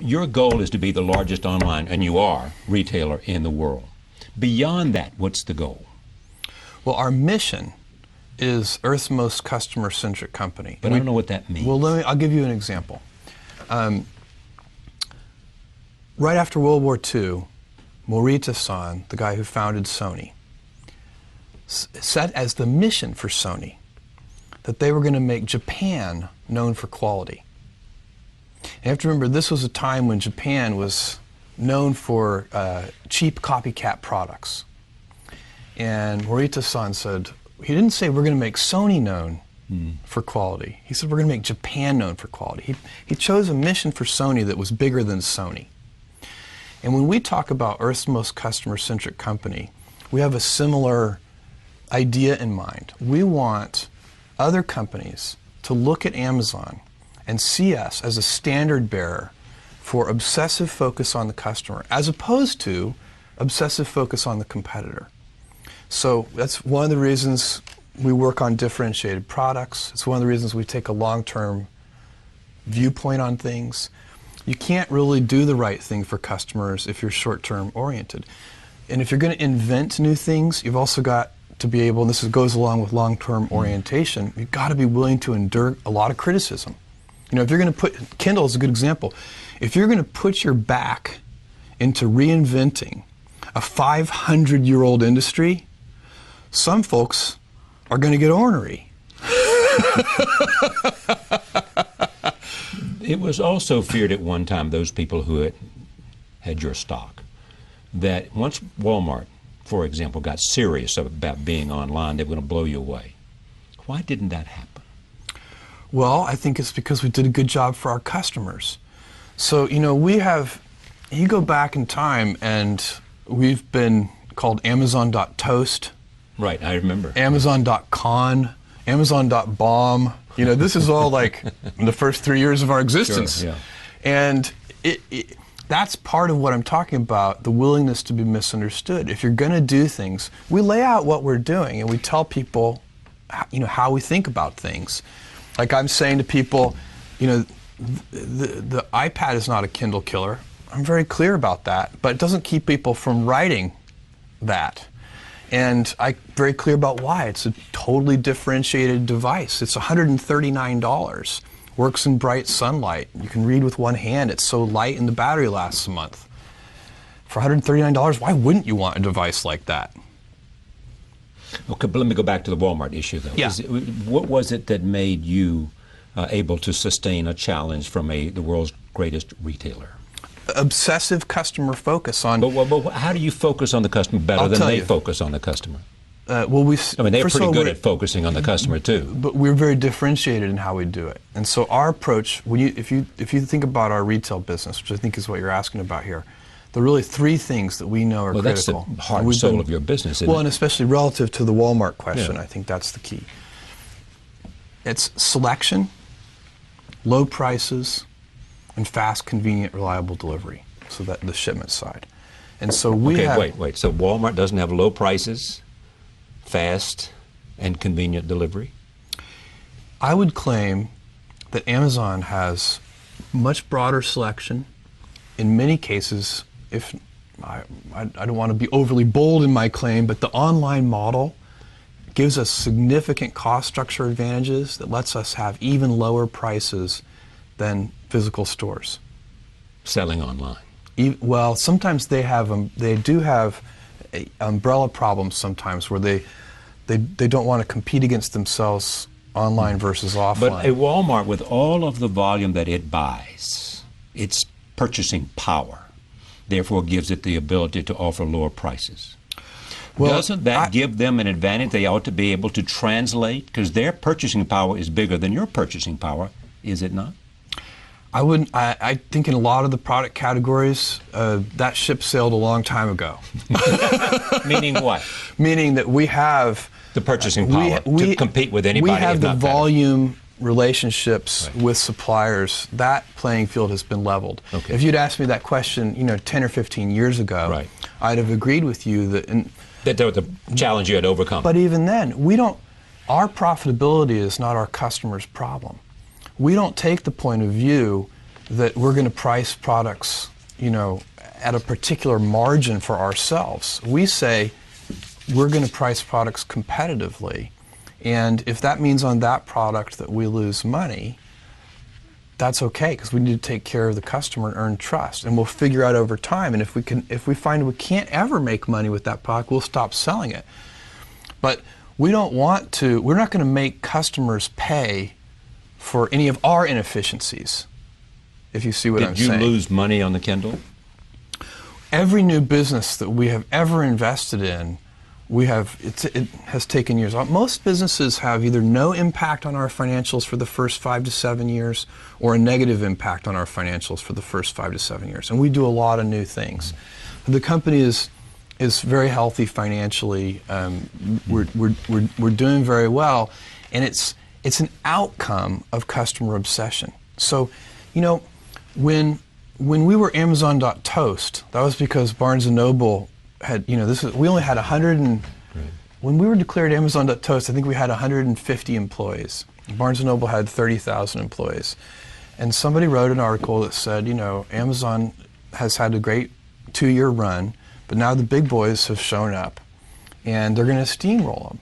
Your goal is to be the largest online, and you are, retailer in the world. Beyond that, what's the goal? Well, our mission is Earth's most customer-centric company. But I don't know what that means. Well, I'll give you an example. Right after World War II, Morita-san, the guy who founded Sony, set as the mission for Sony that they were going to make Japan known for quality. You have to remember, this was a time when Japan was known for cheap copycat products. And Morita-san said, he didn't say we're going to make Sony known for quality. He said we're going to make Japan known for quality. He chose a mission for Sony that was bigger than Sony. And when we talk about Earth's most customer-centric company, we have a similar idea in mind. We want other companies to look at Amazon and see us as a standard bearer for obsessive focus on the customer, as opposed to obsessive focus on the competitor. So that's one of the reasons we work on differentiated products. It's one of the reasons we take a long-term viewpoint on things. You can't really do the right thing for customers if you're short-term oriented. And if you're going to invent new things, you've also got to be able, and this goes along with long-term orientation, you've got to be willing to endure a lot of criticism. You know, if you're going to put, Kindle is a good example, if you're going to put your back into reinventing a 500-year-old industry, some folks are going to get ornery. It was also feared at one time, those people who had your stock, that once Walmart, for example, got serious about being online, they were going to blow you away. Why didn't that happen? Well, I think it's because we did a good job for our customers. So, you know, you go back in time and we've been called Amazon.toast. Right, I remember. Amazon.con, Amazon.bomb. You know, this is all like in the first 3 years of our existence. Sure, yeah. And that's part of what I'm talking about, the willingness to be misunderstood. If you're going to do things, we lay out what we're doing and we tell people, you know, how we think about things. Like I'm saying to people, you know, the iPad is not a Kindle killer. I'm very clear about that, but it doesn't keep people from writing that. And I'm very clear about why. It's a totally differentiated device. It's $139. Works in bright sunlight. You can read with one hand. It's so light and the battery lasts a month. For $139, why wouldn't you want a device like that? Okay, but let me go back to the Walmart issue, though. Yeah. What was it that made you able to sustain a challenge from the world's greatest retailer? Obsessive customer focus on... But how do you focus on the customer better than they focus on the customer? Well, I mean, they're pretty good at focusing on the customer, too. But we're very differentiated in how we do it. And so our approach, if you think about our retail business, which I think is what you're asking about here, there are really three things that we know are critical. Well, that's the heart and soul of your business, isn't it? Well, and especially relative to the Walmart question, Yeah. I think that's the key. It's selection, low prices, and fast, convenient, reliable delivery. So that the shipment side. And so we have... Wait. So Walmart doesn't have low prices, fast, and convenient delivery? I would claim that Amazon has much broader selection. In many cases, if I don't want to be overly bold in my claim, but the online model gives us significant cost structure advantages that lets us have even lower prices than physical stores. Selling online. Well, sometimes they do have umbrella problems sometimes where they don't want to compete against themselves online versus offline. But a Walmart, with all of the volume that it buys, its purchasing power, therefore gives it the ability to offer lower prices. Well, doesn't that give them an advantage they ought to be able to translate? Because their purchasing power is bigger than your purchasing power, is it not? I wouldn't. I think in a lot of the product categories, that ship sailed a long time ago. Meaning what? Meaning that we have the purchasing power to compete with anybody. We have the not volume relationships with suppliers. That playing field has been leveled. Okay. If you'd asked me that question, 10 or 15 years ago, I'd have agreed with you that the challenge you had overcome. But even then, our profitability is not our customer's problem. We don't take the point of view that we're going to price products, at a particular margin for ourselves. We say we're going to price products competitively, and if that means on that product that we lose money, that's okay, because we need to take care of the customer and earn trust, and we'll figure out over time. And if we find we can't ever make money with that product, we'll stop selling it. But we're not going to make customers pay for any of our inefficiencies, if you see what I'm saying. Did you lose money on the Kindle? Every new business that we have ever invested in, it has taken years. Most businesses have either no impact on our financials for the first 5 to 7 years, or a negative impact on our financials for the first 5 to 7 years. And we do a lot of new things. The company is very healthy financially. We're doing very well, and it's an outcome of customer obsession. So, when we were Amazon.Toast, that was because Barnes & Noble had, we only had 100 and, right. When we were declared Amazon.Toast, I think we had 150 employees. Barnes & Noble had 30,000 employees. And somebody wrote an article that said, Amazon has had a great 2-year run, but now the big boys have shown up, and they're going to steamroll them.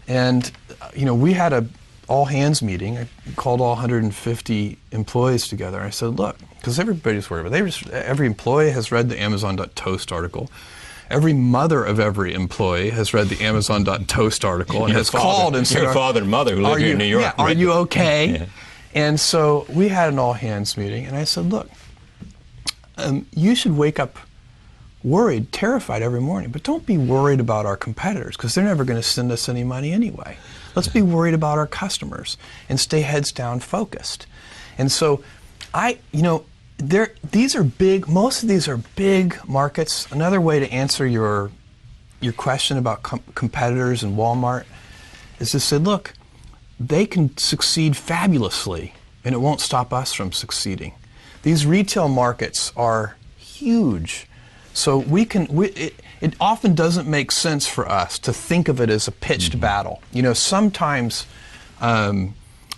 And, we had a all-hands meeting. I called all 150 employees together. I said, look, because everybody's worried about it. Every employee has read the Amazon.Toast article. Every mother of every employee has read the Amazon.Toast article and has called and said, your father and mother who live here in New York. Yeah, are you okay? Yeah. And so we had an all-hands meeting, and I said, look, you should wake up worried, terrified every morning, but don't be worried about our competitors, because they're never going to send us any money anyway. Let's be worried about our customers and stay heads down focused. And so these are big, most of these are big markets. Another way to answer your question about competitors and Walmart is to say, look, they can succeed fabulously, and it won't stop us from succeeding. These retail markets are huge. So it often doesn't make sense for us to think of it as a pitched battle. Sometimes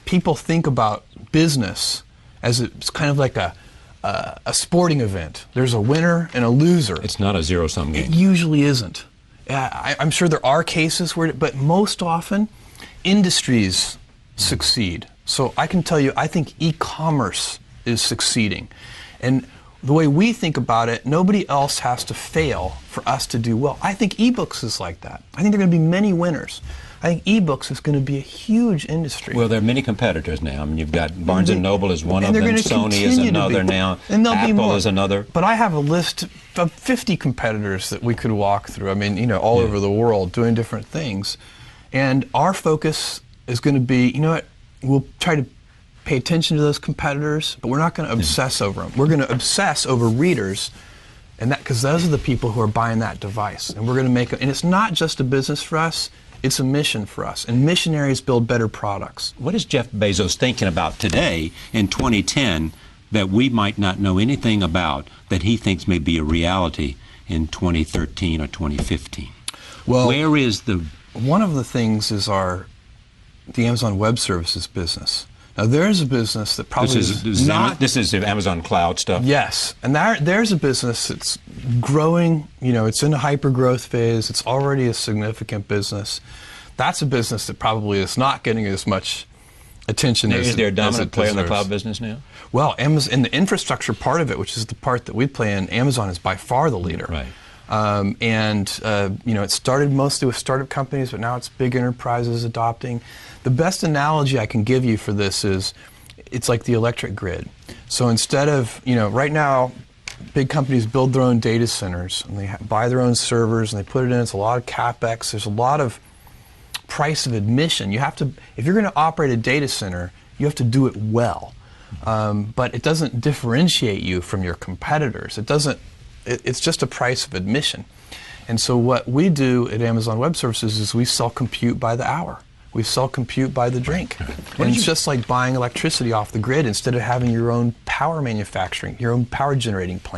people think about business as it's kind of like a sporting event. There's a winner and a loser. It's not a zero-sum game. It usually isn't. I'm sure there are cases where, but most often, industries succeed. So I can tell you, I think e-commerce is succeeding. And the way we think about it, nobody else has to fail for us to do well. I think ebooks is like that. I think there are going to be many winners. I think ebooks is going to be a huge industry. Well, there are many competitors now. I mean, you've got Barnes & Noble is one of them, Sony is another now, Apple is another. But I have a list of 50 competitors that we could walk through. I mean, all over the world doing different things. And our focus is going to be, we'll try to pay attention to those competitors, but we're not going to obsess over them. We're going to obsess over readers, and that because those are the people who are buying that device. And we're going to make it, and it's not just a business for us, it's a mission for us. And missionaries build better products. What is Jeff Bezos thinking about today in 2010 that we might not know anything about that he thinks may be a reality in 2013 or 2015? Well, where is one of the things is the Amazon Web Services business. Now, there's a business that probably this is Amazon Cloud stuff? Yes. And there's a business that's growing. It's in a hyper-growth phase. It's already a significant business. That's a business that probably is not getting as much attention as it deserves. Is there a dominant player in the cloud business now? Well, Amazon, in the infrastructure part of it, which is the part that we play in, Amazon is by far the leader. Right. It started mostly with startup companies, but now it's big enterprises adopting. The best analogy I can give you for this is it's like the electric grid. So instead of, right now, big companies build their own data centers, and they buy their own servers, and they put it in. It's a lot of CapEx. There's a lot of price of admission. You have to, if you're going to operate a data center, you have to do it well. But it doesn't differentiate you from your competitors. It's just a price of admission. And so what we do at Amazon Web Services is we sell compute by the hour. We sell compute by the drink. And it's just like buying electricity off the grid instead of having your own power manufacturing, your own power generating plant.